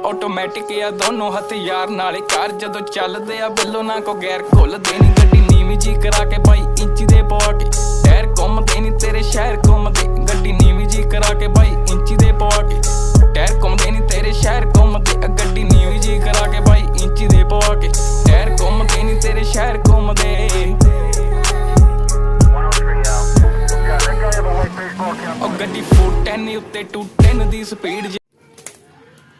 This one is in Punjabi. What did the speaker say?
ਆਟੋਮੈਟਿਕ ਆ ਦੋਨੋਂ ਹਥਿਆਰ ਨਾਲੇ ਕਾਰ ਜਦੋਂ ਚੱਲਦੇ ਆ ਬਿੱਲੋ ਨਾ ਕੋ ਗੈਰ ਘੁੱਲਦੇ ਨੀ ਗੱਡੀ ਨੀਵੀਂ ਜੀ ਕਰਾ ਕੇ ਬਾਈ ਇੰਚੀ ਦੇ ਪਵਾ ਕੇ ਟਾਇਰ ਘੁੰਮਦੇ ਨੀ ਤੇਰੇ ਸ਼ਹਿਰ ਘੁੰਮਦੇ ਗੱਡੀ ਨੀਵੀਂ ਜੀ ਕਰਾ ਕੇ ਬਾਈ ਇੰਚੀ ਦੇ ਪਵਾ ਕੇ ਟਾਇਰ ਘੁੰਮਦੇ ਨੀ ਤੇਰੇ ਸ਼ਹਿਰ ਘੁੰਮਦੇ ਗੱਡੀ ਨੀਵੀਂ ਜੀ ਕਰਾ ਕੇ ਬਾਈ ਇੰਚੀ ਦੇ ਪਵਾ ਕੇ ਟਾਇਰ ਘੁੰਮਦੇ ਨੀ ਤੇਰੇ ਸ਼ਹਿਰ ਘੁੰਮਦੇ ਉਹ ਗੱਡੀ 410 ਉੱਤੇ 210 ਦੀ ਸਪੀਡ